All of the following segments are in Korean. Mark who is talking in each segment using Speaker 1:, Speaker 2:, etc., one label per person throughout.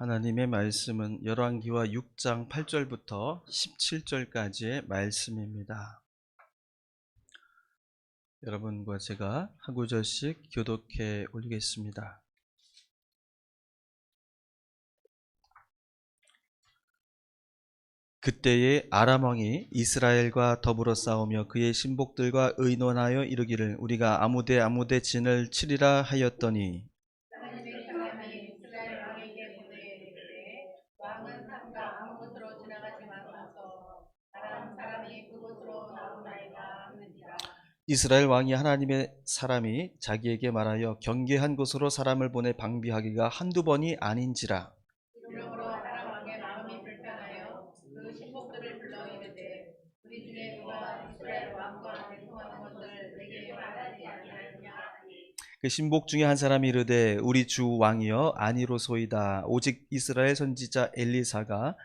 Speaker 1: 하나님의 말씀은 열왕기와 6장 8절부터 17절까지의 말씀입니다. 여러분과 제가 한 구절씩 교독해 올리겠습니다. 그때에 아람 왕이 이스라엘과 더불어 싸우며 그의 신복들과 의논하여 이르기를 우리가 아무데 진을 치리라 하였더니 왕은 삼가 아무 곳으로 지나가지 마소서 아람 사람이 그곳으로 나오나이다 하느니라. 이스라엘 왕이 하나님의 사람이 자기에게 말하여 경계한 곳으로 사람을 보내 방비하기가 한두 번이 아닌지라. 이러므로 아람 왕의 마음이 불편하여 그 신복들을 불러 이르되 우리 중에 누가 이스라엘 왕과 대통하는 것을 내게 말하지 아니하느냐 하니 그 신복 중에 한 사람이 이르되 우리 주 왕이여 아니로소이다. 오직 이스라엘 선지자 엘리사가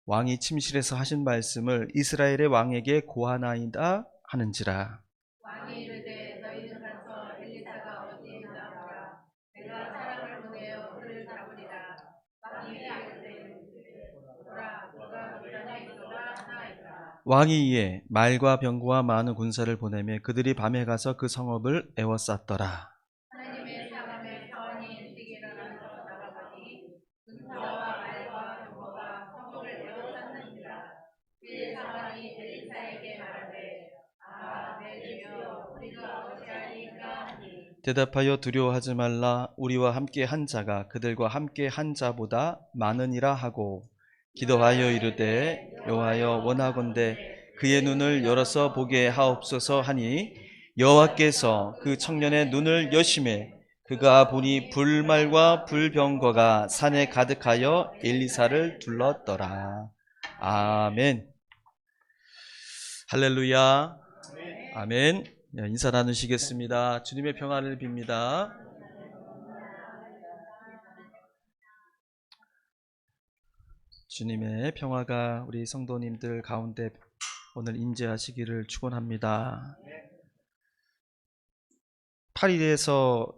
Speaker 1: 왕이 침실에서 하신 말씀을 이스라엘의 왕에게 고하나이다 하는지라. 왕이 이르되 너희는 가서 엘리사가 어디에 있나 보라. 내가 사람을 보내어 그를 잡으리라. 왕이 이르되 보라 너가 미련에 있어라 하나이다. 왕이 이에 말과 병거와 많은 군사를 보내매 그들이 밤에 가서 그 성읍을 에워쌌더라. 하나님의 사람의 사원이 일찍 일어나서 나가보니 군사와 말과 병거가 성읍을 에워쌌느니라. 그의 사원이 엘리사에게 말하되 내 주여 우리가 어찌하리이까 하니 대답하여 두려워하지 말라. 우리와 함께 한 자가 그들과 함께 한 자보다 많으니라 하고 기도하여 이르되 여호와여 원하건대 그의 눈을 열어서 보게 하옵소서 하니 여호와께서 그 청년의 눈을 여시매 그가 보니 불말과 불병거가 산에 가득하여 엘리사를 둘렀더라. 아멘. 할렐루야. 아멘. 인사 나누시겠습니다. 주님의 평안을 빕니다. 주님의 평화가 우리 성도님들 가운데 오늘 임재하시기를 축원합니다. 8일에서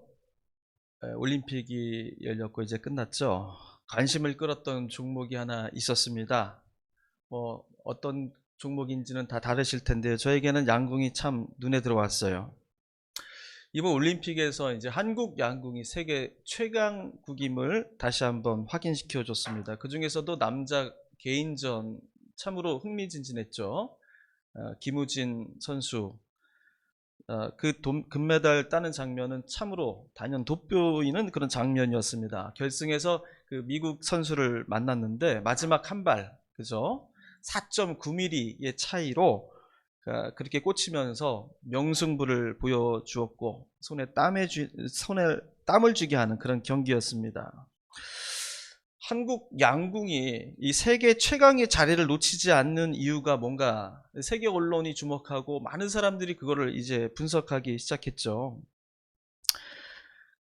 Speaker 1: 올림픽이 열렸고 이제 끝났죠. 관심을 끌었던 종목이 하나 있었습니다. 어떤 종목인지는 다 다르실 텐데요. 저에게는 양궁이 참 눈에 들어왔어요. 이번 올림픽에서 이제 한국 양궁이 세계 최강국임을 다시 한번 확인시켜 줬습니다. 그 중에서도 남자 개인전 참으로 흥미진진했죠. 김우진 선수 그 금메달 따는 장면은 참으로 단연 돋보이는 그런 장면이었습니다. 결승에서 그 미국 선수를 만났는데 마지막 한 발, 그죠? 4.9mm의 차이로 그렇게 꽂히면서 명승부를 보여주었고 손에 땀을 쥐게 하는 그런 경기였습니다. 한국 양궁이 이 세계 최강의 자리를 놓치지 않는 이유가 뭔가 세계 언론이 주목하고 많은 사람들이 그거를 이제 분석하기 시작했죠.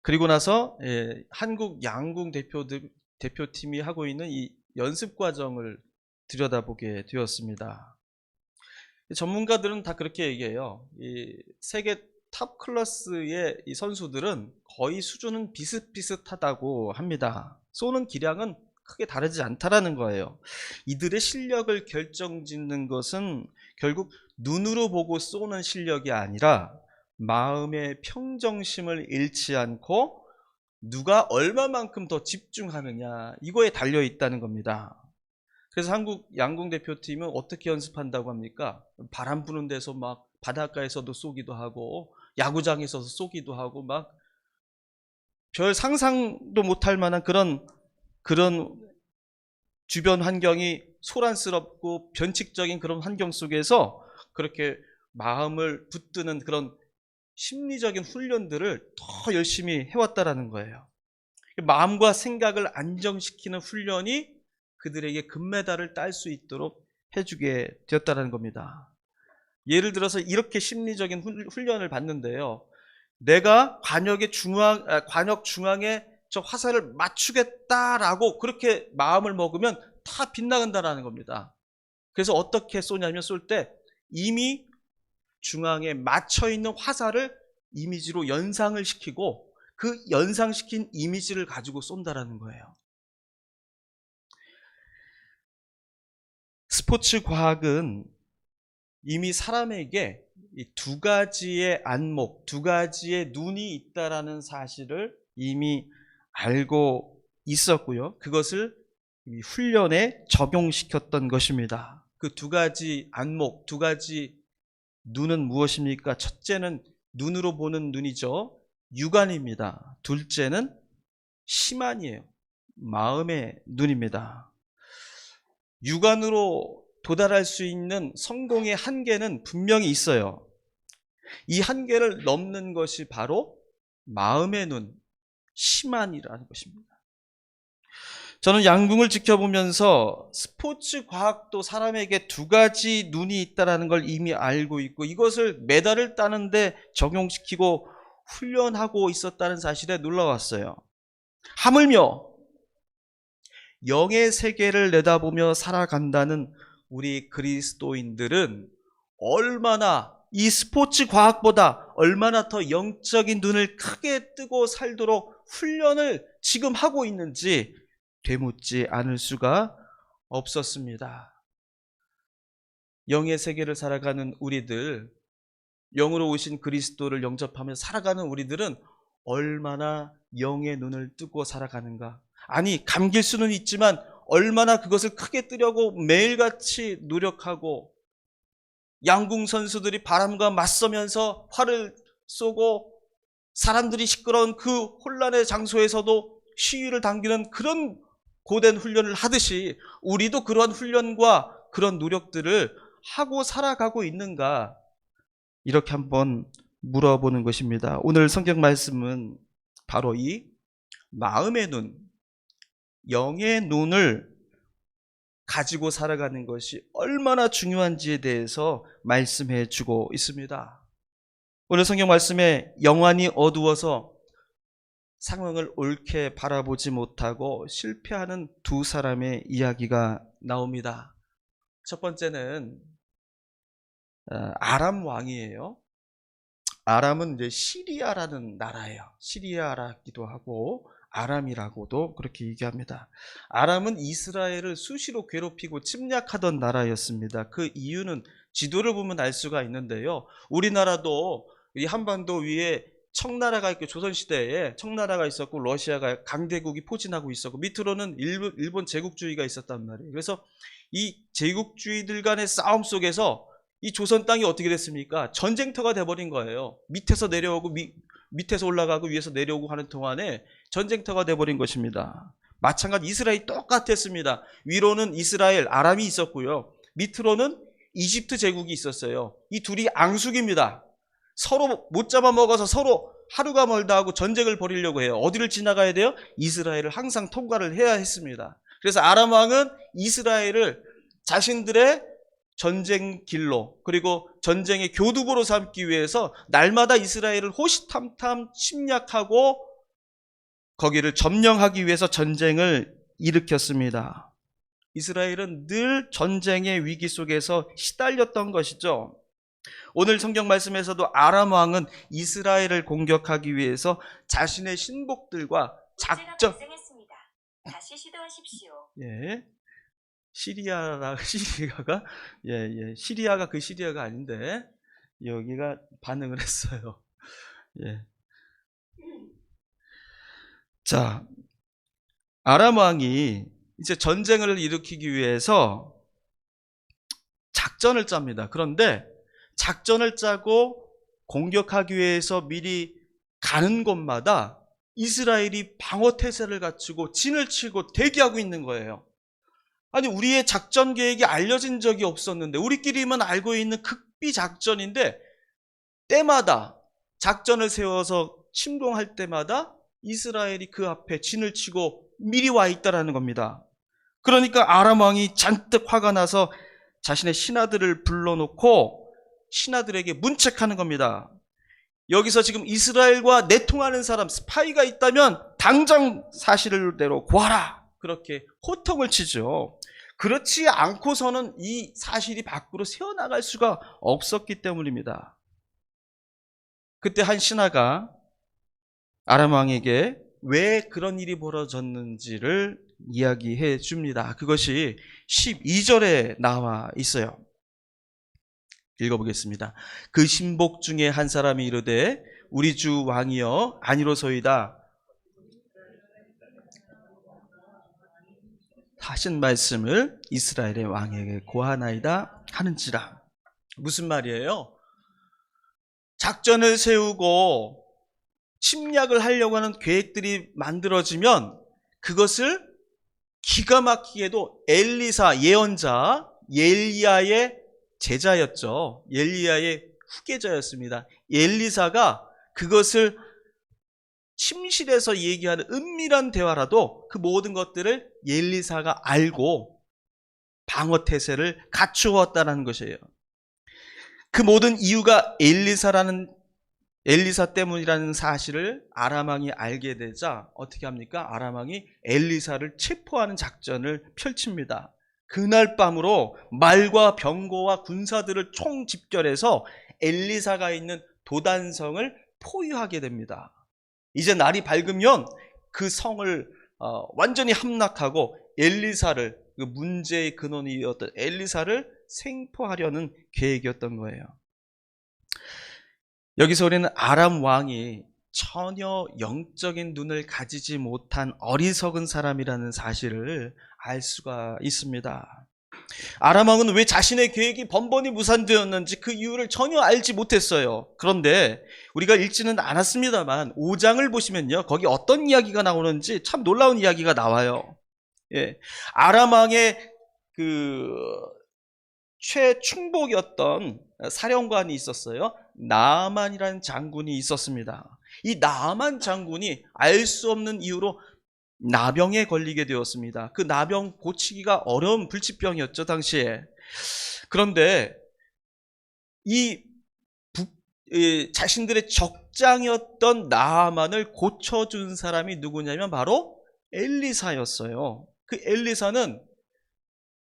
Speaker 1: 그리고 나서 한국 양궁 대표팀이 하고 있는 이 연습 과정을 들여다보게 되었습니다. 전문가들은 다 그렇게 얘기해요. 이 세계 탑 클래스의 이 선수들은 거의 수준은 비슷비슷하다고 합니다. 쏘는 기량은 크게 다르지 않다라는 거예요. 이들의 실력을 결정짓는 것은 결국 눈으로 보고 쏘는 실력이 아니라 마음의 평정심을 잃지 않고 누가 얼마만큼 더 집중하느냐 이거에 달려 있다는 겁니다. 그래서 한국 양궁 대표팀은 어떻게 연습한다고 합니까? 바람 부는 데서 막 바닷가에서도 쏘기도 하고 야구장에서도 쏘기도 하고 막 별 상상도 못할 만한 그런 주변 환경이 소란스럽고 변칙적인 그런 환경 속에서 그렇게 마음을 붙드는 그런 심리적인 훈련들을 더 열심히 해왔다라는 거예요. 마음과 생각을 안정시키는 훈련이 그들에게 금메달을 딸 수 있도록 해주게 되었다는 겁니다. 예를 들어서 이렇게 심리적인 훈련을 받는데요. 내가 관역 중앙에 저 화살을 맞추겠다라고 그렇게 마음을 먹으면 다 빗나간다는 겁니다. 그래서 어떻게 쏘냐면 쏠 때 이미 중앙에 맞춰있는 화살을 이미지로 연상을 시키고 그 연상시킨 이미지를 가지고 쏜다라는 거예요. 스포츠 과학은 이미 사람에게 이 두 가지의 안목, 두 가지의 눈이 있다라는 사실을 이미 알고 있었고요. 그것을 이미 훈련에 적용시켰던 것입니다. 그 두 가지 안목, 두 가지 눈은 무엇입니까? 첫째는 눈으로 보는 눈이죠. 육안입니다. 둘째는 심안이에요. 마음의 눈입니다. 육안으로 도달할 수 있는 성공의 한계는 분명히 있어요. 이 한계를 넘는 것이 바로 마음의 눈, 심안이라는 것입니다. 저는 양궁을 지켜보면서 스포츠 과학도 사람에게 두 가지 눈이 있다는 걸 이미 알고 있고 이것을 메달을 따는데 적용시키고 훈련하고 있었다는 사실에 놀라웠어요. 하물며 영의 세계를 내다보며 살아간다는 우리 그리스도인들은 얼마나 이 스포츠 과학보다 얼마나 더 영적인 눈을 크게 뜨고 살도록 훈련을 지금 하고 있는지 되묻지 않을 수가 없었습니다. 영의 세계를 살아가는 우리들, 영으로 오신 그리스도를 영접하며 살아가는 우리들은 얼마나 영의 눈을 뜨고 살아가는가. 아니, 감길 수는 있지만 얼마나 그것을 크게 뜨려고 매일같이 노력하고 양궁 선수들이 바람과 맞서면서 활을 쏘고 사람들이 시끄러운 그 혼란의 장소에서도 시위를 당기는 그런 고된 훈련을 하듯이 우리도 그러한 훈련과 그런 노력들을 하고 살아가고 있는가, 이렇게 한번 물어보는 것입니다. 오늘 성경 말씀은 바로 이 마음의 눈, 영의 눈을 가지고 살아가는 것이 얼마나 중요한지에 대해서 말씀해 주고 있습니다. 오늘 성경 말씀에 영안이 어두워서 상황을 옳게 바라보지 못하고 실패하는 두 사람의 이야기가 나옵니다. 첫 번째는 아람 왕이에요. 아람은 이제 시리아라는 나라예요. 시리아라기도 하고 아람이라고도 그렇게 얘기합니다. 아람은 이스라엘을 수시로 괴롭히고 침략하던 나라였습니다. 그 이유는 지도를 보면 알 수가 있는데요. 우리나라도 이 한반도 위에 청나라가 있고 조선시대에 청나라가 있었고 러시아가 강대국이 포진하고 있었고 밑으로는 일본 제국주의가 있었단 말이에요. 그래서 이 제국주의들 간의 싸움 속에서 이 조선 땅이 어떻게 됐습니까? 전쟁터가 돼버린 거예요. 밑에서 내려오고 밑에서 올라가고 위에서 내려오고 하는 동안에 전쟁터가 돼버린 것입니다. 마찬가지 이스라엘이 똑같았습니다. 위로는 이스라엘, 아람이 있었고요. 밑으로는 이집트 제국이 있었어요. 이 둘이 앙숙입니다. 서로 못 잡아먹어서 서로 하루가 멀다 하고 전쟁을 벌이려고 해요. 어디를 지나가야 돼요? 이스라엘을 항상 통과를 해야 했습니다. 그래서 아람 왕은 이스라엘을 자신들의 전쟁 길로 그리고 전쟁의 교두보로 삼기 위해서 날마다 이스라엘을 호시탐탐 침략하고 거기를 점령하기 위해서 전쟁을 일으켰습니다. 이스라엘은 늘 전쟁의 위기 속에서 시달렸던 것이죠. 오늘 성경 말씀에서도 아람 왕은 이스라엘을 공격하기 위해서 자신의 신복들과 작전
Speaker 2: 다시 시도하십시오.
Speaker 1: 예. 시리아가 그 시리아가 아닌데 여기가 반응을 했어요. 예. 자, 아람 왕이 이제 전쟁을 일으키기 위해서 작전을 짭니다. 그런데 작전을 짜고 공격하기 위해서 미리 가는 곳마다 이스라엘이 방어태세를 갖추고 진을 치고 대기하고 있는 거예요. 아니, 우리의 작전 계획이 알려진 적이 없었는데 우리끼리만 알고 있는 극비 작전인데 때마다 작전을 세워서 침공할 때마다 이스라엘이 그 앞에 진을 치고 미리 와 있다라는 겁니다. 그러니까 아람 왕이 잔뜩 화가 나서 자신의 신하들을 불러놓고 신하들에게 문책하는 겁니다. 여기서 지금 이스라엘과 내통하는 사람, 스파이가 있다면 당장 사실대로 고하라. 그렇게 호통을 치죠. 그렇지 않고서는 이 사실이 밖으로 새어나갈 수가 없었기 때문입니다. 그때 한 신하가 아람 왕에게 왜 그런 일이 벌어졌는지를 이야기해 줍니다. 그것이 12절에 나와 있어요. 읽어보겠습니다. 그 신복 중에 한 사람이 이르되 우리 주 왕이여 아니로소이다. 하신 말씀을 이스라엘의 왕에게 고하나이다 하는지라. 무슨 말이에요? 작전을 세우고 침략을 하려고 하는 계획들이 만들어지면 그것을 기가 막히게도 엘리사 예언자 엘리야의 제자였죠. 엘리야의 후계자였습니다. 엘리사가 그것을 침실에서 얘기하는 은밀한 대화라도 그 모든 것들을 엘리사가 알고 방어 태세를 갖추었다는 것이에요. 그 모든 이유가 엘리사 때문이라는 사실을 아람 왕이 알게 되자 어떻게 합니까? 아람 왕이 엘리사를 체포하는 작전을 펼칩니다. 그날 밤으로 말과 병거와 군사들을 총집결해서 엘리사가 있는 도단성을 포위하게 됩니다. 이제 날이 밝으면 그 성을 완전히 함락하고 엘리사를, 그 문제의 근원이었던 엘리사를 생포하려는 계획이었던 거예요. 여기서 우리는 아람 왕이 전혀 영적인 눈을 가지지 못한 어리석은 사람이라는 사실을 알 수가 있습니다. 아람 왕은 왜 자신의 계획이 번번이 무산되었는지 그 이유를 전혀 알지 못했어요. 그런데 우리가 읽지는 않았습니다만 5장을 보시면요, 거기 어떤 이야기가 나오는지 참 놀라운 이야기가 나와요. 예, 아람 왕의 그 최충복이었던 사령관이 있었어요. 나아만이라는 장군이 있었습니다. 이 나아만 장군이 알 수 없는 이유로 나병에 걸리게 되었습니다. 그 나병 고치기가 어려운 불치병이었죠, 당시에. 그런데 자신들의 적장이었던 나아만을 고쳐준 사람이 누구냐면 바로 엘리사였어요. 그 엘리사는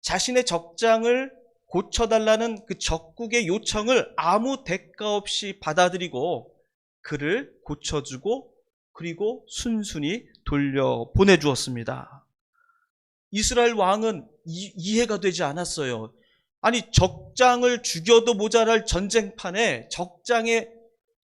Speaker 1: 자신의 적장을 고쳐달라는 그 적국의 요청을 아무 대가 없이 받아들이고 그를 고쳐주고 그리고 순순히 돌려보내주었습니다. 이스라엘 왕은 이해가 되지 않았어요. 아니, 적장을 죽여도 모자랄 전쟁판에 적장의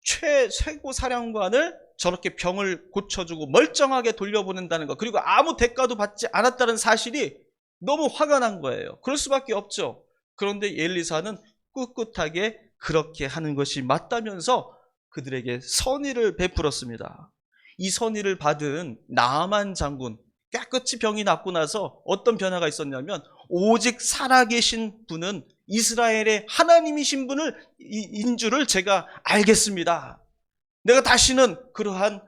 Speaker 1: 최고 사령관을 저렇게 병을 고쳐주고 멀쩡하게 돌려보낸다는 것, 그리고 아무 대가도 받지 않았다는 사실이 너무 화가 난 거예요. 그럴 수밖에 없죠. 그런데 엘리사는 꿋꿋하게 그렇게 하는 것이 맞다면서 그들에게 선의를 베풀었습니다. 이 선의를 받은 나아만 장군, 깨끗이 병이 낫고 나서 어떤 변화가 있었냐면 오직 살아계신 분은 이스라엘의 하나님이신 분을 인 줄을 제가 알겠습니다. 내가 다시는 그러한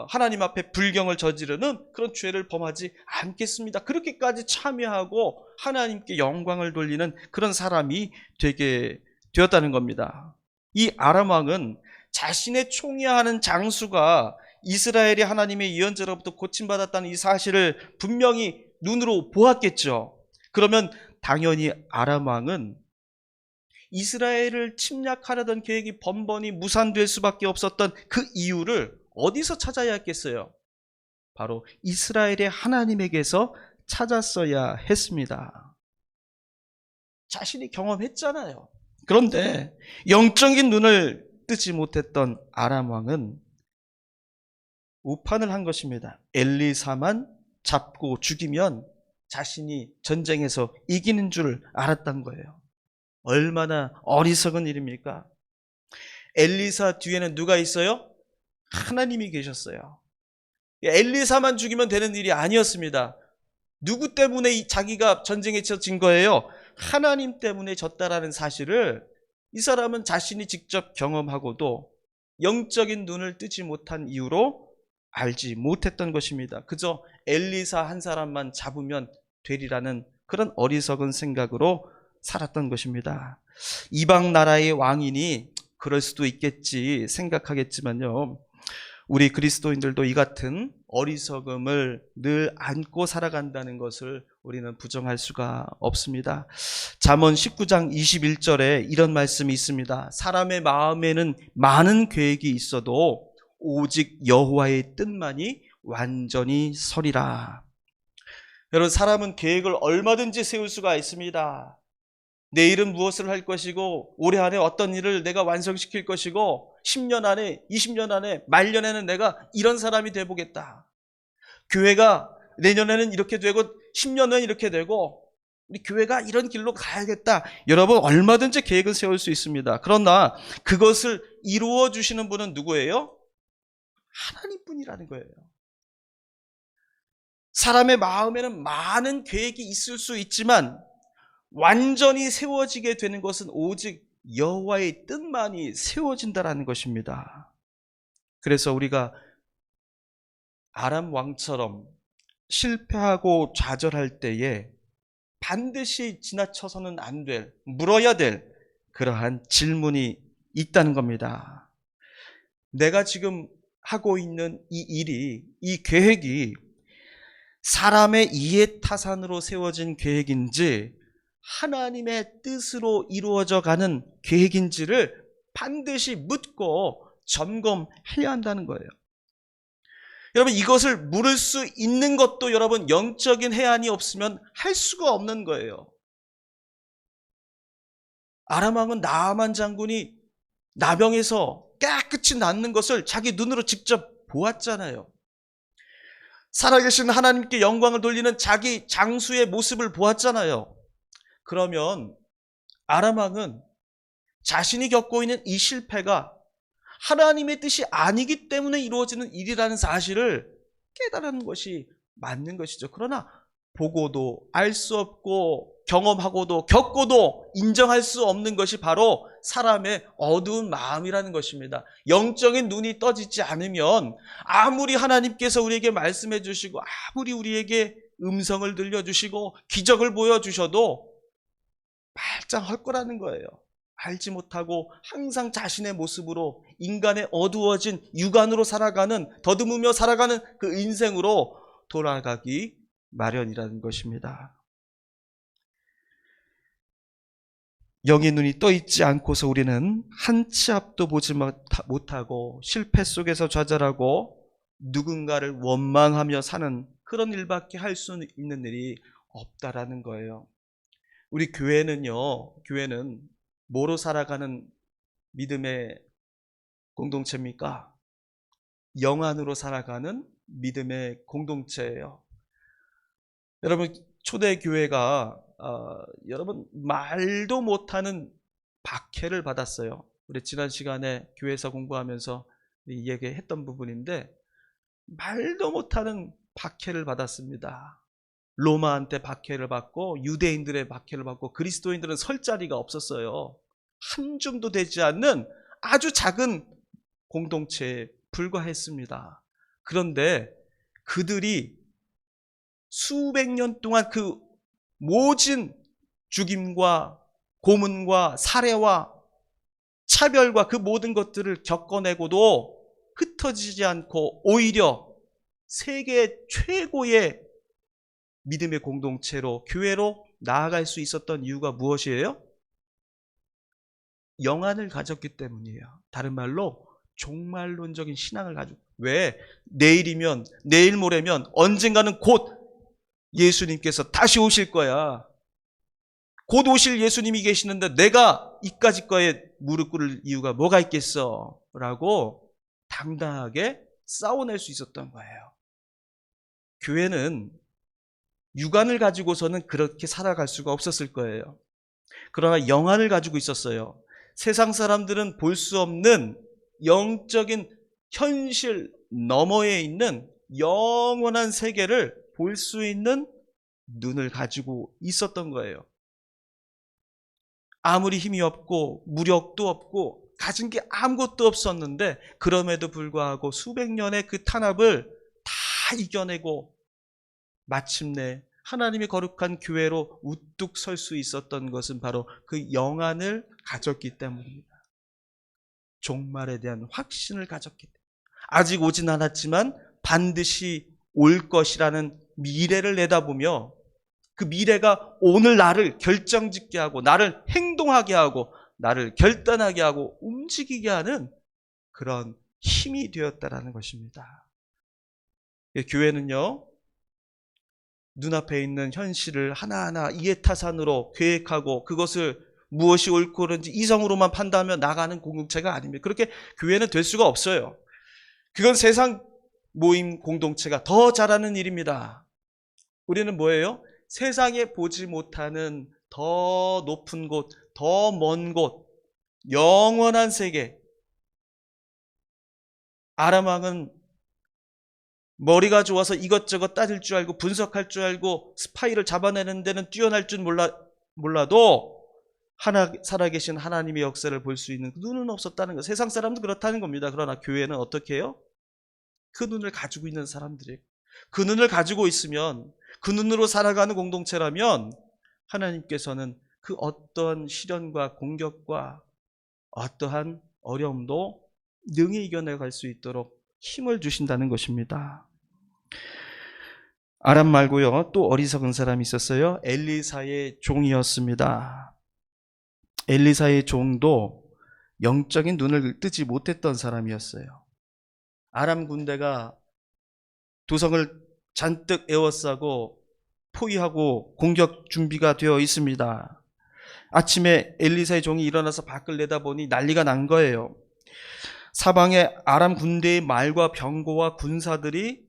Speaker 1: 하나님 앞에 불경을 저지르는 그런 죄를 범하지 않겠습니다. 그렇게까지 참여하고 하나님께 영광을 돌리는 그런 사람이 되게 되었다는 겁니다. 이 아람 왕은 자신의 총애하는 장수가 이스라엘의 하나님의 예언자로부터 고침받았다는 이 사실을 분명히 눈으로 보았겠죠. 그러면 당연히 아람 왕은 이스라엘을 침략하려던 계획이 번번이 무산될 수밖에 없었던 그 이유를 어디서 찾아야 했겠어요? 바로 이스라엘의 하나님에게서 찾았어야 했습니다. 자신이 경험했잖아요. 그런데 영적인 눈을 뜨지 못했던 아람 왕은 우판을 한 것입니다. 엘리사만 잡고 죽이면 자신이 전쟁에서 이기는 줄 알았던 거예요. 얼마나 어리석은 일입니까? 엘리사 뒤에는 누가 있어요? 하나님이 계셨어요. 엘리사만 죽이면 되는 일이 아니었습니다. 누구 때문에 자기가 전쟁에 진 거예요? 하나님 때문에 졌다라는 사실을 이 사람은 자신이 직접 경험하고도 영적인 눈을 뜨지 못한 이유로 알지 못했던 것입니다. 그저 엘리사 한 사람만 잡으면 되리라는 그런 어리석은 생각으로 살았던 것입니다. 이방 나라의 왕이니 그럴 수도 있겠지 생각하겠지만요, 우리 그리스도인들도 이 같은 어리석음을 늘 안고 살아간다는 것을 우리는 부정할 수가 없습니다. 잠언 19장 21절에 이런 말씀이 있습니다. 사람의 마음에는 많은 계획이 있어도 오직 여호와의 뜻만이 완전히 서리라. 여러분, 사람은 계획을 얼마든지 세울 수가 있습니다. 내일은 무엇을 할 것이고, 올해 안에 어떤 일을 내가 완성시킬 것이고, 10년 안에, 20년 안에, 말년에는 내가 이런 사람이 돼보겠다. 교회가 내년에는 이렇게 되고, 10년 후엔 이렇게 되고, 우리 교회가 이런 길로 가야겠다. 여러분, 얼마든지 계획을 세울 수 있습니다. 그러나 그것을 이루어 주시는 분은 누구예요? 하나님 뿐이라는 거예요. 사람의 마음에는 많은 계획이 있을 수 있지만 완전히 세워지게 되는 것은 오직 여호와의 뜻만이 세워진다라는 것입니다. 그래서 우리가 아람 왕처럼 실패하고 좌절할 때에 반드시 지나쳐서는 안 될, 물어야 될 그러한 질문이 있다는 겁니다. 내가 지금 하고 있는 이 일이, 이 계획이 사람의 이해 타산으로 세워진 계획인지 하나님의 뜻으로 이루어져 가는 계획인지를 반드시 묻고 점검해야 한다는 거예요. 여러분, 이것을 물을 수 있는 것도 여러분 영적인 해안이 없으면 할 수가 없는 거예요. 아람 왕은 나아만 장군이 나병에서 깨끗이 낫는 것을 자기 눈으로 직접 보았잖아요. 살아계신 하나님께 영광을 돌리는 자기 장수의 모습을 보았잖아요. 그러면 아람 왕은 자신이 겪고 있는 이 실패가 하나님의 뜻이 아니기 때문에 이루어지는 일이라는 사실을 깨달은 것이 맞는 것이죠. 그러나 보고도 알 수 없고 경험하고도 겪고도 인정할 수 없는 것이 바로 사람의 어두운 마음이라는 것입니다. 영적인 눈이 떠지지 않으면 아무리 하나님께서 우리에게 말씀해 주시고 아무리 우리에게 음성을 들려주시고 기적을 보여주셔도 말짱할 거라는 거예요. 알지 못하고 항상 자신의 모습으로 인간의 어두워진 육안으로 살아가는, 더듬으며 살아가는 그 인생으로 돌아가기 마련이라는 것입니다. 영의 눈이 떠 있지 않고서 우리는 한 치 앞도 보지 못하고 실패 속에서 좌절하고 누군가를 원망하며 사는 그런 일밖에 할 수 있는 일이 없다라는 거예요. 우리 교회는 뭐로 살아가는 믿음의 공동체입니까? 영 안으로 살아가는 믿음의 공동체예요. 여러분, 초대교회가 여러분 말도 못하는 박해를 받았어요. 우리 지난 시간에 교회에서 공부하면서 얘기했던 부분인데 말도 못하는 박해를 받았습니다. 로마한테 박해를 받고 유대인들의 박해를 받고 그리스도인들은 설 자리가 없었어요. 한 줌도 되지 않는 아주 작은 공동체에 불과했습니다. 그런데 그들이 수백 년 동안 그 모진 죽임과 고문과 살해와 차별과 그 모든 것들을 겪어내고도 흩어지지 않고 오히려 세계 최고의 믿음의 공동체로, 교회로 나아갈 수 있었던 이유가 무엇이에요? 영안을 가졌기 때문이에요. 다른 말로 종말론적인 신앙을 가지고. 왜? 내일이면, 내일 모레면 언젠가는 곧 예수님께서 다시 오실 거야. 곧 오실 예수님이 계시는데 내가 이까짓 거에 무릎 꿇을 이유가 뭐가 있겠어? 라고 당당하게 싸워낼 수 있었던 거예요. 교회는 육안을 가지고서는 그렇게 살아갈 수가 없었을 거예요. 그러나 영안을 가지고 있었어요. 세상 사람들은 볼 수 없는 영적인 현실 너머에 있는 영원한 세계를 볼 수 있는 눈을 가지고 있었던 거예요. 아무리 힘이 없고 무력도 없고 가진 게 아무것도 없었는데 그럼에도 불구하고 수백 년의 그 탄압을 다 이겨내고 마침내 하나님의 거룩한 교회로 우뚝 설 수 있었던 것은 바로 그 영안을 가졌기 때문입니다. 종말에 대한 확신을 가졌기 때문에 아직 오진 않았지만 반드시 올 것이라는 미래를 내다보며 그 미래가 오늘 나를 결정짓게 하고 나를 행동하게 하고 나를 결단하게 하고 움직이게 하는 그런 힘이 되었다라는 것입니다. 교회는요, 눈앞에 있는 현실을 하나하나 이해타산으로 계획하고 그것을 무엇이 옳고 그른지 이성으로만 판단하며 나가는 공동체가 아닙니다. 그렇게 교회는 될 수가 없어요. 그건 세상 모임 공동체가 더 잘하는 일입니다. 우리는 뭐예요? 세상에 보지 못하는 더 높은 곳, 더 먼 곳, 영원한 세계. 아람 왕은 머리가 좋아서 이것저것 따질 줄 알고 분석할 줄 알고 스파이를 잡아내는 데는 뛰어날 줄 몰라도 살아계신 하나님의 역사를 볼 수 있는 눈은 없었다는 거. 세상 사람도 그렇다는 겁니다. 그러나 교회는 어떻게 해요? 그 눈을 가지고 있는 사람들이에요. 그 눈을 가지고 있으면, 그 눈으로 살아가는 공동체라면 하나님께서는 그 어떠한 시련과 공격과 어떠한 어려움도 능히 이겨내갈 수 있도록 힘을 주신다는 것입니다. 아람 말고요, 또 어리석은 사람이 있었어요. 엘리사의 종이었습니다. 엘리사의 종도 영적인 눈을 뜨지 못했던 사람이었어요. 아람 군대가 도성을 잔뜩 에워싸고 포위하고 공격 준비가 되어 있습니다. 아침에 엘리사의 종이 일어나서 밖을 내다보니 난리가 난 거예요. 사방에 아람 군대의 말과 병거와 군사들이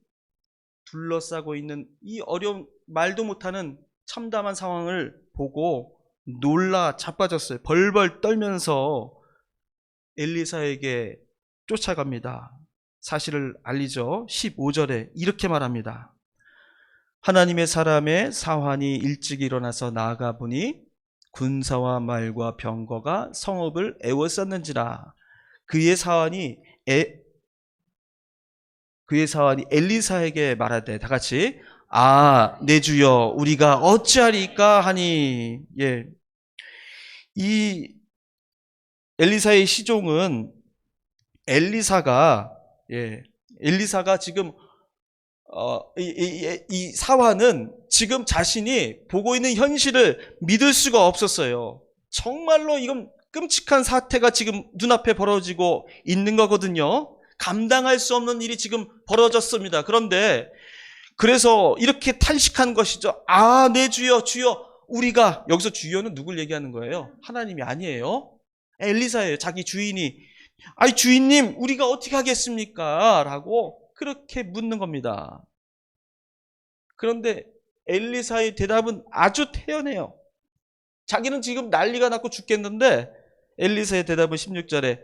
Speaker 1: 둘러싸고 있는 이 어려운, 말도 못하는 참담한 상황을 보고 놀라 자빠졌어요. 벌벌 떨면서 엘리사에게 쫓아갑니다. 사실을 알리죠. 15절에 이렇게 말합니다. 하나님의 사람의 사환이 일찍 일어나서 나아가 보니 군사와 말과 병거가 성읍을 에워쌌는지라. 그의 사환이 엘리사에게 말하되, 다 같이, 내 주여, 우리가 어찌하리까 하니. 예. 이 엘리사의 시종은 엘리사가 지금 이 사환은 지금 자신이 보고 있는 현실을 믿을 수가 없었어요. 정말로 이건 끔찍한 사태가 지금 눈앞에 벌어지고 있는 거거든요. 감당할 수 없는 일이 지금 벌어졌습니다. 그런데 그래서 이렇게 탄식한 것이죠. 내 주여, 주여, 우리가. 여기서 주여는 누굴 얘기하는 거예요? 하나님이 아니에요. 엘리사예요. 자기 주인이. 주인님, 우리가 어떻게 하겠습니까? 라고 그렇게 묻는 겁니다. 그런데 엘리사의 대답은 아주 태연해요. 자기는 지금 난리가 났고 죽겠는데 엘리사의 대답은 16절에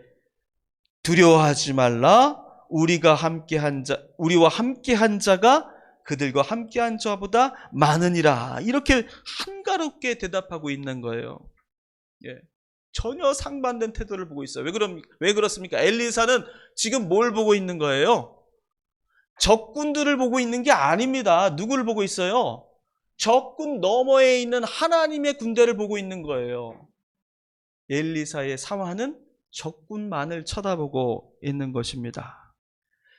Speaker 1: 두려워하지 말라. 우리와 함께한 자가 그들과 함께한 자보다 많으니라. 이렇게 한가롭게 대답하고 있는 거예요. 예. 전혀 상반된 태도를 보고 있어요. 왜 그렇습니까? 엘리사는 지금 뭘 보고 있는 거예요? 적군들을 보고 있는 게 아닙니다. 누구를 보고 있어요? 적군 너머에 있는 하나님의 군대를 보고 있는 거예요. 엘리사의 사환은 적군만을 쳐다보고 있는 것입니다.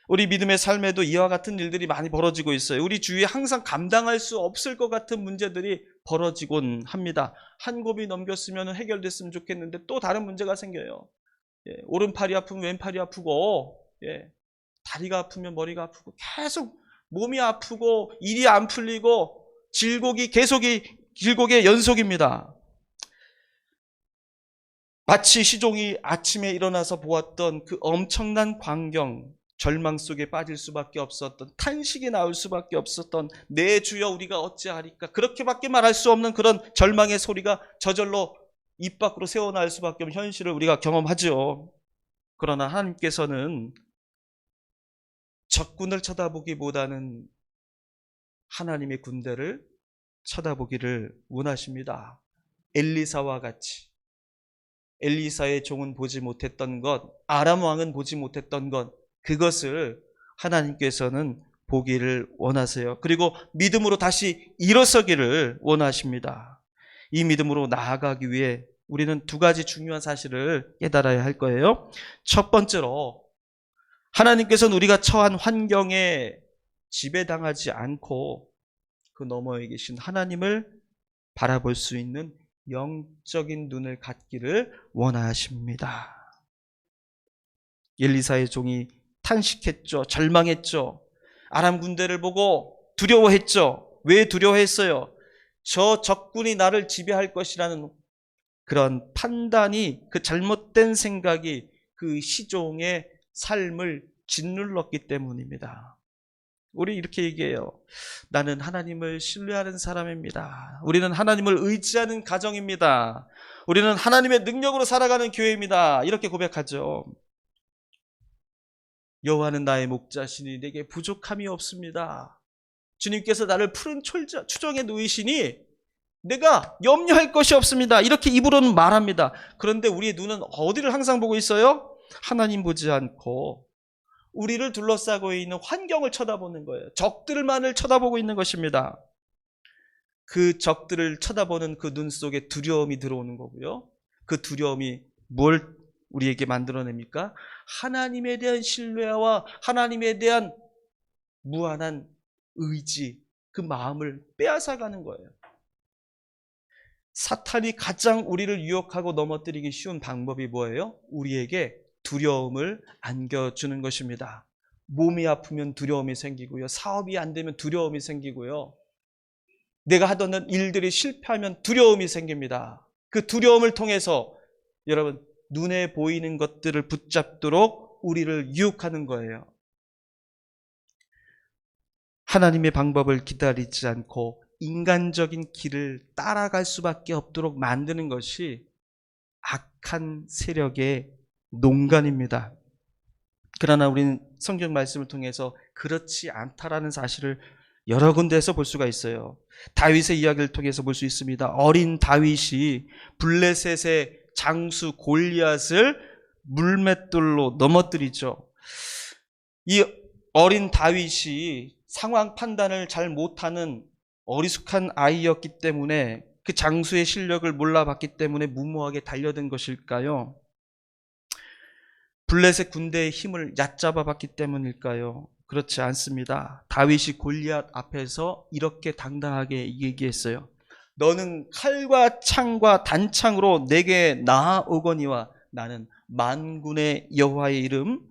Speaker 1: 우리 믿음의 삶에도 이와 같은 일들이 많이 벌어지고 있어요. 우리 주위에 항상 감당할 수 없을 것 같은 문제들이 벌어지곤 합니다. 한 곱이 넘겼으면 해결됐으면 좋겠는데 또 다른 문제가 생겨요. 오른팔이 아프면 왼팔이 아프고, 다리가 아프면 머리가 아프고, 계속 몸이 아프고 일이 안 풀리고 질곡의 연속입니다. 마치 시종이 아침에 일어나서 보았던 그 엄청난 광경, 절망 속에 빠질 수밖에 없었던, 탄식이 나올 수밖에 없었던, 내 주여 우리가 어찌하리까, 그렇게밖에 말할 수 없는 그런 절망의 소리가 저절로 입 밖으로 새어나올 수밖에 없는 현실을 우리가 경험하죠. 그러나 하나님께서는 적군을 쳐다보기보다는 하나님의 군대를 쳐다보기를 원하십니다. 엘리사와 같이 엘리사의 종은 보지 못했던 것, 아람 왕은 보지 못했던 것, 그것을 하나님께서는 보기를 원하세요. 그리고 믿음으로 다시 일어서기를 원하십니다. 이 믿음으로 나아가기 위해 우리는 두 가지 중요한 사실을 깨달아야 할 거예요. 첫 번째로, 하나님께서는 우리가 처한 환경에 지배당하지 않고 그 너머에 계신 하나님을 바라볼 수 있는 영적인 눈을 갖기를 원하십니다. 엘리사의 종이 탄식했죠. 절망했죠. 아람 군대를 보고 두려워했죠. 왜 두려워했어요? 저 적군이 나를 지배할 것이라는 그런 판단이, 그 잘못된 생각이 그 시종의 삶을 짓눌렀기 때문입니다. 우리 이렇게 얘기해요. 나는 하나님을 신뢰하는 사람입니다. 우리는 하나님을 의지하는 가정입니다. 우리는 하나님의 능력으로 살아가는 교회입니다. 이렇게 고백하죠. 여호와는 나의 목자시니 내게 부족함이 없습니다. 주님께서 나를 푸른 추정에 놓이시니 내가 염려할 것이 없습니다. 이렇게 입으로는 말합니다. 그런데 우리의 눈은 어디를 항상 보고 있어요? 하나님 보지 않고 우리를 둘러싸고 있는 환경을 쳐다보는 거예요. 적들만을 쳐다보고 있는 것입니다. 그 적들을 쳐다보는 그 눈 속에 두려움이 들어오는 거고요. 그 두려움이 뭘 우리에게 만들어냅니까? 하나님에 대한 신뢰와 하나님에 대한 무한한 의지, 그 마음을 빼앗아가는 거예요. 사탄이 가장 우리를 유혹하고 넘어뜨리기 쉬운 방법이 뭐예요? 우리에게 두려움을 안겨주는 것입니다. 몸이 아프면 두려움이 생기고요. 사업이 안 되면 두려움이 생기고요. 내가 하던 일들이 실패하면 두려움이 생깁니다. 그 두려움을 통해서 여러분, 눈에 보이는 것들을 붙잡도록 우리를 유혹하는 거예요. 하나님의 방법을 기다리지 않고 인간적인 길을 따라갈 수밖에 없도록 만드는 것이 악한 세력의 농간입니다. 그러나 우리는 성경 말씀을 통해서 그렇지 않다라는 사실을 여러 군데에서 볼 수가 있어요. 다윗의 이야기를 통해서 볼 수 있습니다. 어린 다윗이 블레셋의 장수 골리앗을 물맷돌로 넘어뜨리죠. 이 어린 다윗이 상황 판단을 잘 못하는 어리숙한 아이였기 때문에, 그 장수의 실력을 몰라봤기 때문에 무모하게 달려든 것일까요? 블레셋 군대의 힘을 얕잡아 봤기 때문일까요? 그렇지 않습니다. 다윗이 골리앗 앞에서 이렇게 당당하게 얘기했어요. 너는 칼과 창과 단창으로 내게 나아오거니와 나는 만군의 여호와의 이름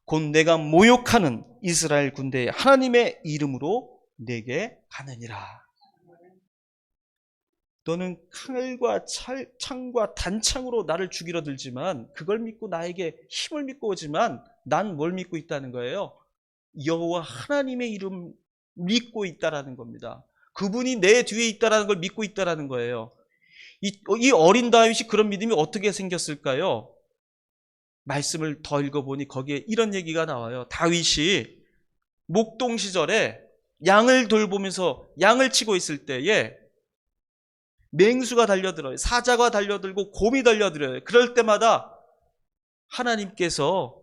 Speaker 1: 곧 내가 모욕하는 이스라엘 군대의 하나님의 이름으로 내게 가느니라. 너는 칼과 창과 단창으로 나를 죽이려 들지만, 그걸 믿고 나에게 힘을 믿고 오지만 난 뭘 믿고 있다는 거예요? 여호와 하나님의 이름 믿고 있다라는 겁니다. 그분이 내 뒤에 있다라는 걸 믿고 있다라는 거예요. 이 어린 다윗이 그런 믿음이 어떻게 생겼을까요? 말씀을 더 읽어보니 거기에 이런 얘기가 나와요. 다윗이 목동 시절에 양을 돌보면서 양을 치고 있을 때에 맹수가 달려들어요. 사자가 달려들고 곰이 달려들어요. 그럴 때마다 하나님께서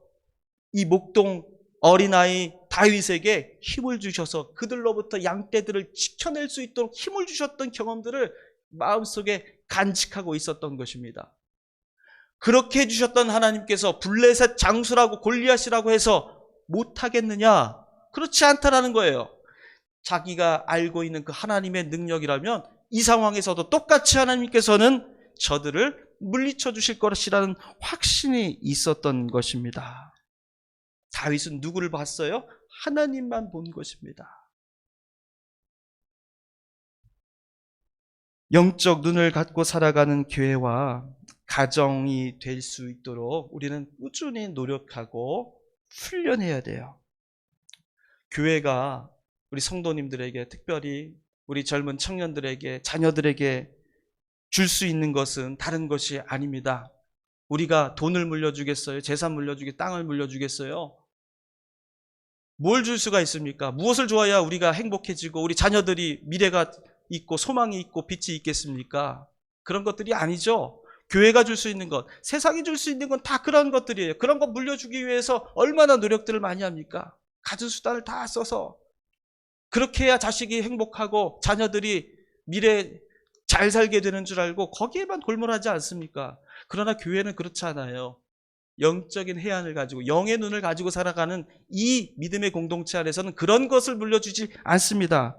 Speaker 1: 이 목동 어린아이 다윗에게 힘을 주셔서 그들로부터 양떼들을 지켜낼 수 있도록 힘을 주셨던 경험들을 마음속에 간직하고 있었던 것입니다. 그렇게 해주셨던 하나님께서 블레셋 장수라고 골리앗이라고 해서 못하겠느냐? 그렇지 않다라는 거예요. 자기가 알고 있는 그 하나님의 능력이라면 이 상황에서도 똑같이 하나님께서는 저들을 물리쳐 주실 것이라는 확신이 있었던 것입니다. 다윗은 누구를 봤어요? 하나님만 본 것입니다. 영적 눈을 갖고 살아가는 교회와 가정이 될 수 있도록 우리는 꾸준히 노력하고 훈련해야 돼요. 교회가 우리 성도님들에게, 특별히 우리 젊은 청년들에게, 자녀들에게 줄 수 있는 것은 다른 것이 아닙니다. 우리가 돈을 물려주겠어요? 재산 물려주겠어요? 땅을 물려주겠어요? 뭘 줄 수가 있습니까? 무엇을 줘야 우리가 행복해지고 우리 자녀들이 미래가 있고 소망이 있고 빛이 있겠습니까? 그런 것들이 아니죠. 교회가 줄 수 있는 것, 세상이 줄 수 있는 건 다 그런 것들이에요. 그런 것 물려주기 위해서 얼마나 노력들을 많이 합니까? 가진 수단을 다 써서. 그렇게 해야 자식이 행복하고 자녀들이 미래 잘 살게 되는 줄 알고 거기에만 골몰하지 않습니까? 그러나 교회는 그렇지 않아요. 영적인 해안을 가지고, 영의 눈을 가지고 살아가는 이 믿음의 공동체 안에서는 그런 것을 물려주지 않습니다.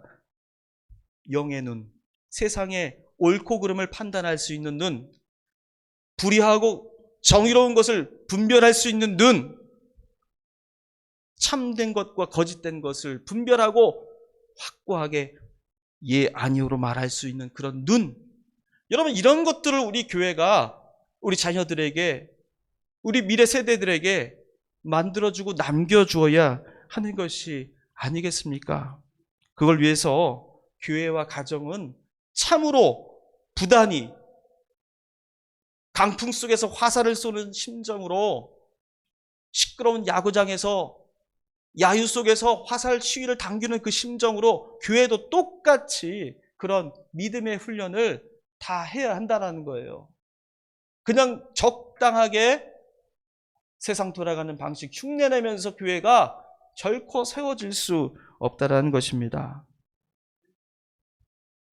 Speaker 1: 영의 눈, 세상의 옳고 그름을 판단할 수 있는 눈, 불의하고 정의로운 것을 분별할 수 있는 눈, 참된 것과 거짓된 것을 분별하고 확고하게 예, 아니오로 말할 수 있는 그런 눈. 여러분, 이런 것들을 우리 교회가 우리 자녀들에게, 우리 미래 세대들에게 만들어주고 남겨주어야 하는 것이 아니겠습니까? 그걸 위해서 교회와 가정은 참으로 부단히 강풍 속에서 화살을 쏘는 심정으로, 시끄러운 야구장에서 야유 속에서 화살 시위를 당기는 그 심정으로 교회도 똑같이 그런 믿음의 훈련을 다 해야 한다는 거예요. 그냥 적당하게 세상 돌아가는 방식 흉내내면서 교회가 결코 세워질 수 없다라는 것입니다.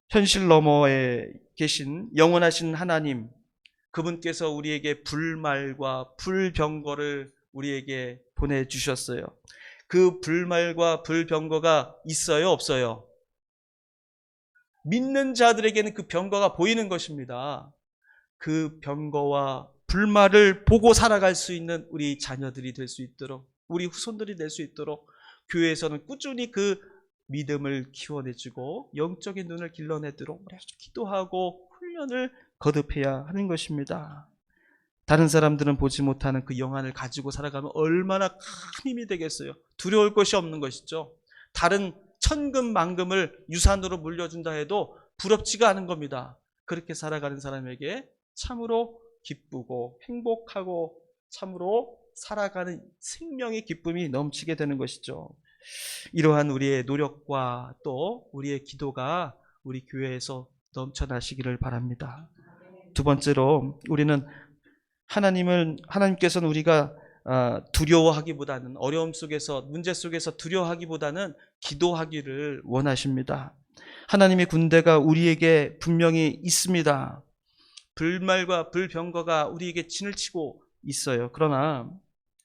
Speaker 1: 현실 너머에 계신 영원하신 하나님, 그분께서 우리에게 불말과 불병거를 우리에게 보내주셨어요. 그 불말과 불병거가 있어요, 없어요? 믿는 자들에게는 그 병거가 보이는 것입니다. 그 병거와 불말을 보고 살아갈 수 있는 우리 자녀들이 될 수 있도록, 우리 후손들이 될 수 있도록 교회에서는 꾸준히 그 믿음을 키워내주고 영적인 눈을 길러내도록 기도하고 훈련을 거듭해야 하는 것입니다. 다른 사람들은 보지 못하는 그 영안을 가지고 살아가면 얼마나 큰 힘이 되겠어요. 두려울 것이 없는 것이죠. 다른 천금만금을 유산으로 물려준다 해도 부럽지가 않은 겁니다. 그렇게 살아가는 사람에게 참으로 기쁘고 행복하고 참으로 살아가는 생명의 기쁨이 넘치게 되는 것이죠. 이러한 우리의 노력과 또 우리의 기도가 우리 교회에서 넘쳐나시기를 바랍니다. 두 번째로, 우리는 하나님께서는 우리가 두려워하기보다는, 어려움 속에서, 문제 속에서 두려워하기보다는 기도하기를 원하십니다. 하나님의 군대가 우리에게 분명히 있습니다. 불말과 불병거가 우리에게 진을 치고 있어요. 그러나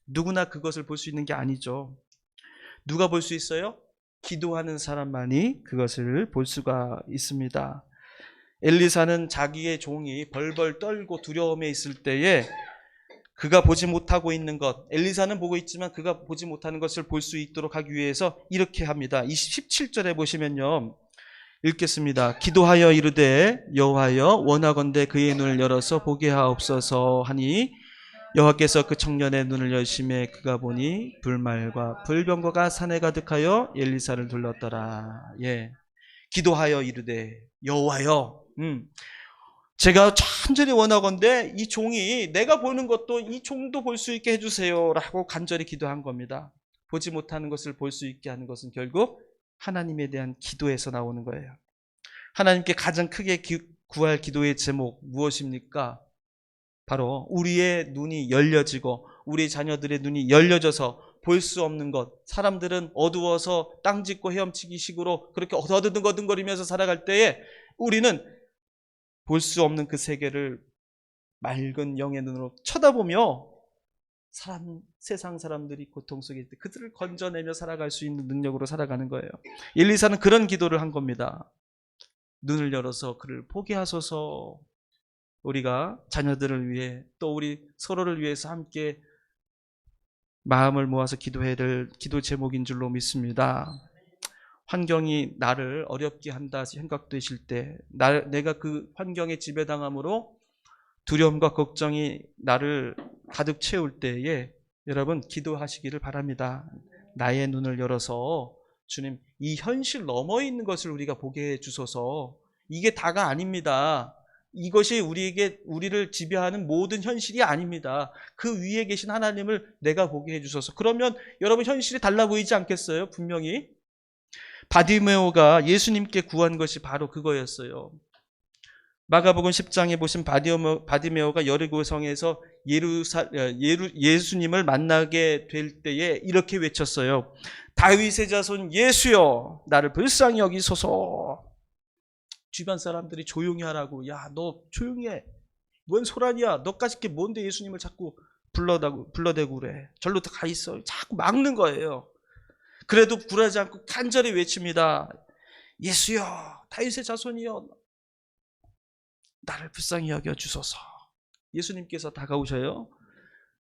Speaker 1: 누구나 그것을 볼 수 있는 게 아니죠. 누가 볼 수 있어요? 기도하는 사람만이 그것을 볼 수가 있습니다. 엘리사는 자기의 종이 벌벌 떨고 두려움에 있을 때에 그가 보지 못하고 있는 것, 엘리사는 보고 있지만 그가 보지 못하는 것을 볼 수 있도록 하기 위해서 이렇게 합니다. 17절에 보시면요, 읽겠습니다. 기도하여 이르되 여호와여 원하건대 그의 눈을 열어서 보게 하옵소서 하니 여호와께서 그 청년의 눈을 여심해 그가 보니 불말과 불병거가 산에 가득하여 엘리사를 둘렀더라. 예, 기도하여 이르되 여호와여, 제가 간절히 원하건대 이 종이, 내가 보는 것도 이 종도 볼 수 있게 해주세요 라고 간절히 기도한 겁니다. 보지 못하는 것을 볼 수 있게 하는 것은 결국 하나님에 대한 기도에서 나오는 거예요. 하나님께 가장 크게 구할 기도의 제목 무엇입니까? 바로 우리의 눈이 열려지고 우리 자녀들의 눈이 열려져서 볼 수 없는 것, 사람들은 어두워서 땅 짚고 헤엄치기 식으로 그렇게 어두둥거리면서 살아갈 때에 우리는 볼 수 없는 그 세계를 맑은 영의 눈으로 쳐다보며 세상 사람들이 고통 속에 있을 때 그들을 건져내며 살아갈 수 있는 능력으로 살아가는 거예요. 엘리사는 그런 기도를 한 겁니다. 눈을 열어서 그를 보게 하소서. 우리가 자녀들을 위해 또 우리 서로를 위해서 함께 마음을 모아서 기도해야 될 기도 제목인 줄로 믿습니다. 환경이 나를 어렵게 한다 생각되실 때, 내가 그 환경에 지배당함으로 두려움과 걱정이 나를 가득 채울 때에 여러분 기도하시기를 바랍니다. 나의 눈을 열어서 주님, 이 현실 너머에 있는 것을 우리가 보게 해주소서. 이게 다가 아닙니다. 이것이 우리를 지배하는 모든 현실이 아닙니다. 그 위에 계신 하나님을 내가 보게 해주소서. 그러면 여러분 현실이 달라 보이지 않겠어요? 분명히 바디메오가 예수님께 구한 것이 바로 그거였어요. 마가복음 10장에 보신 바디메오가 여리고성에서 예수님을 만나게 될 때에 이렇게 외쳤어요. 다윗의 자손 예수여, 나를 불쌍히 여기소서. 주변 사람들이 조용히 하라고, 야, 너 조용히 해. 뭔 소란이야. 너까지 게 뭔데 예수님을 자꾸 불러대고 그래. 절로 가 있어. 자꾸 막는 거예요. 그래도 굴하지 않고 간절히 외칩니다. 예수여, 다윗의 자손이여, 나를 불쌍히 여겨주소서. 예수님께서 다가오셔요.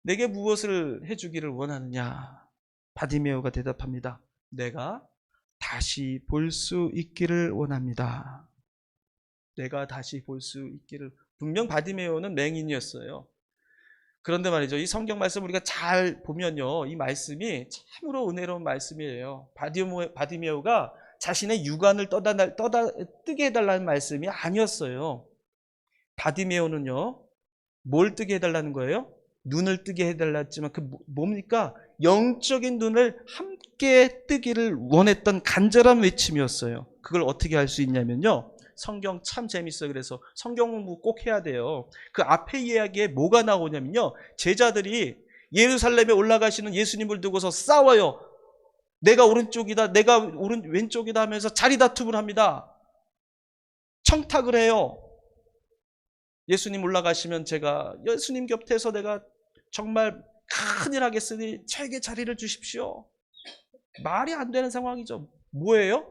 Speaker 1: 내게 무엇을 해주기를 원하느냐? 바디메오가 대답합니다. 내가 다시 볼 수 있기를 원합니다. 내가 다시 볼 수 있기를. 분명 바디메오는 맹인이었어요. 그런데 말이죠, 이 성경 말씀 우리가 잘 보면요, 이 말씀이 참으로 은혜로운 말씀이에요. 바디메오가 자신의 육안을 뜨게 해달라는 말씀이 아니었어요. 바디메오는요, 뭘 뜨게 해달라는 거예요? 눈을 뜨게 해달라 했지만 그 뭡니까? 영적인 눈을 함께 뜨기를 원했던 간절한 외침이었어요. 그걸 어떻게 할 수 있냐면요, 성경 참 재밌어요. 그래서 성경 공부 꼭 해야 돼요. 그 앞에 이야기에 뭐가 나오냐면요, 제자들이 예루살렘에 올라가시는 예수님을 두고서 싸워요. 내가 오른쪽이다, 내가 왼쪽이다 하면서 자리 다툼을 합니다. 청탁을 해요. 예수님 올라가시면 제가 예수님 곁에서 내가 정말 큰일 하겠으니 저에게 자리를 주십시오. 말이 안 되는 상황이죠. 뭐예요?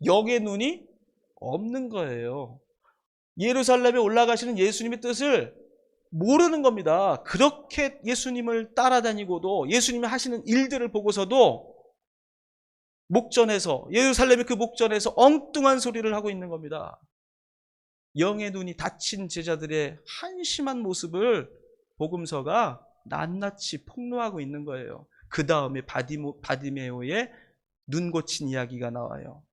Speaker 1: 영의 눈이 없는 거예요. 예루살렘에 올라가시는 예수님의 뜻을 모르는 겁니다. 그렇게 예수님을 따라다니고도 예수님이 하시는 일들을 보고서도 목전에서, 예루살렘의 그 목전에서 엉뚱한 소리를 하고 있는 겁니다. 영의 눈이 닫힌 제자들의 한심한 모습을 복음서가 낱낱이 폭로하고 있는 거예요. 그 다음에 바디메오의 눈 고친 이야기가 나와요.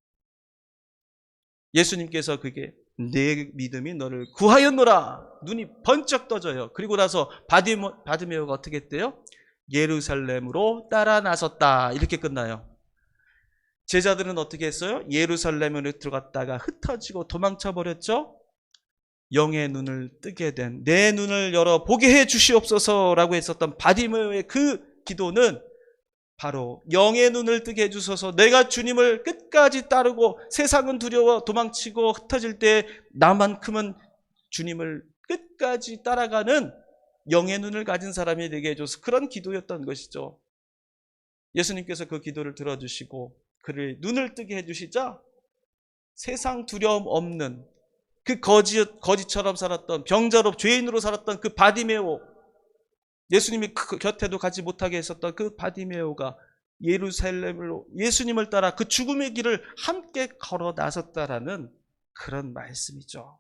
Speaker 1: 예수님께서 그게 내 믿음이 너를 구하였노라. 눈이 번쩍 떠져요. 그리고 나서 바디메오가 어떻게 했대요? 예루살렘으로 따라 나섰다. 이렇게 끝나요. 제자들은 어떻게 했어요? 예루살렘으로 들어갔다가 흩어지고 도망쳐 버렸죠. 영의 눈을 뜨게 된, 내 눈을 열어 보게 해 주시옵소서라고 했었던 바디메오의 그 기도는 바로 영의 눈을 뜨게 해주셔서 내가 주님을 끝까지 따르고 세상은 두려워 도망치고 흩어질 때 나만큼은 주님을 끝까지 따라가는 영의 눈을 가진 사람이 되게 해줘서 그런 기도였던 것이죠. 예수님께서 그 기도를 들어주시고 그를 눈을 뜨게 해주시자 세상 두려움 없는 그 거지처럼 살았던, 병자로 죄인으로 살았던 그 바디메오, 예수님이 그 곁에도 가지 못하게 했었던 그 바디메오가 예루살렘으로 예수님을 따라 그 죽음의 길을 함께 걸어 나섰다라는 그런 말씀이죠.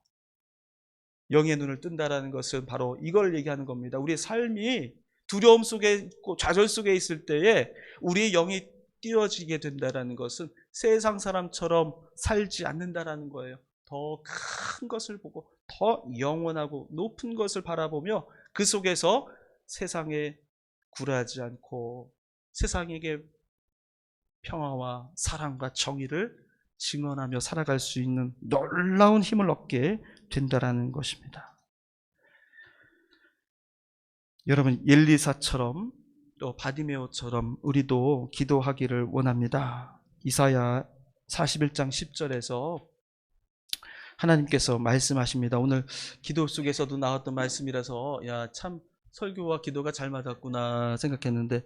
Speaker 1: 영의 눈을 뜬다라는 것은 바로 이걸 얘기하는 겁니다. 우리의 삶이 두려움 속에 있고 좌절 속에 있을 때에 우리의 영이 띄어지게 된다라는 것은 세상 사람처럼 살지 않는다라는 거예요. 더 큰 것을 보고 더 영원하고 높은 것을 바라보며 그 속에서 세상에 굴하지 않고 세상에게 평화와 사랑과 정의를 증언하며 살아갈 수 있는 놀라운 힘을 얻게 된다라는 것입니다. 여러분, 엘리사처럼 또 바디메오처럼 우리도 기도하기를 원합니다. 이사야 41장 10절에서 하나님께서 말씀하십니다. 오늘 기도 속에서도 나왔던 말씀이라서 참 설교와 기도가 잘 맞았구나 생각했는데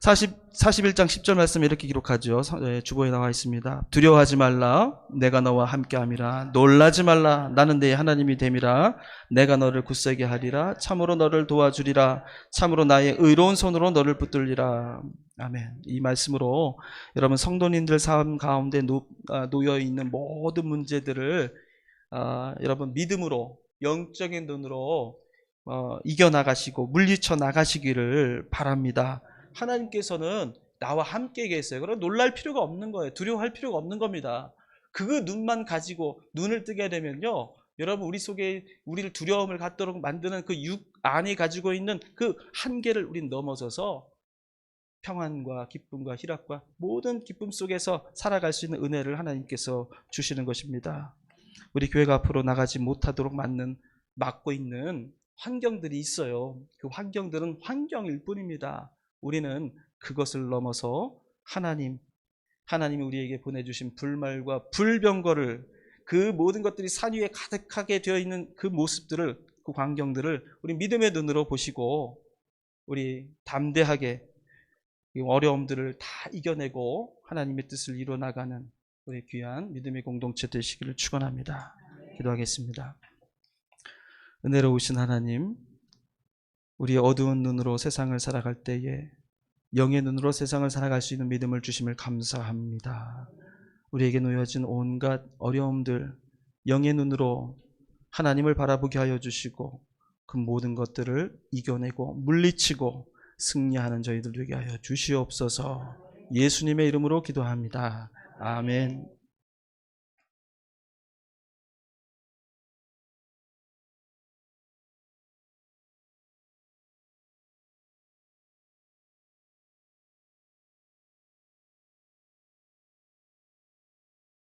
Speaker 1: 41장 10절 말씀에 이렇게 기록하죠. 주보에 나와 있습니다. 두려워하지 말라, 내가 너와 함께함이라. 놀라지 말라, 나는 네 하나님이 됨이라. 내가 너를 굳세게 하리라. 참으로 너를 도와주리라. 참으로 나의 의로운 손으로 너를 붙들리라. 아멘. 이 말씀으로 여러분 성도님들 삶 가운데 놓여 있는 모든 문제들을 여러분 믿음으로, 영적인 눈으로 이겨나가시고 물리쳐 나가시기를 바랍니다. 하나님께서는 나와 함께 계세요. 그럼 놀랄 필요가 없는 거예요. 두려워할 필요가 없는 겁니다. 그 눈만 가지고 눈을 뜨게 되면요, 여러분 우리 속에 우리를 두려움을 갖도록 만드는 그 육 안에 가지고 있는 그 한계를 우린 넘어서서 평안과 기쁨과 희락과 모든 기쁨 속에서 살아갈 수 있는 은혜를 하나님께서 주시는 것입니다. 우리 교회가 앞으로 나가지 못하도록 막고 있는 환경들이 있어요. 그 환경들은 환경일 뿐입니다. 우리는 그것을 넘어서 하나님이 우리에게 보내주신 불말과 불병거를, 그 모든 것들이 산 위에 가득하게 되어 있는 그 모습들을, 그 광경들을 우리 믿음의 눈으로 보시고 우리 담대하게 이 어려움들을 다 이겨내고 하나님의 뜻을 이루어나가는 우리 귀한 믿음의 공동체 되시기를 축원합니다. 기도하겠습니다. 은혜로우신 하나님, 우리의 어두운 눈으로 세상을 살아갈 때에 영의 눈으로 세상을 살아갈 수 있는 믿음을 주심을 감사합니다. 우리에게 놓여진 온갖 어려움들 영의 눈으로 하나님을 바라보게 하여 주시고 그 모든 것들을 이겨내고 물리치고 승리하는 저희들 되게 하여 주시옵소서. 예수님의 이름으로 기도합니다. 아멘.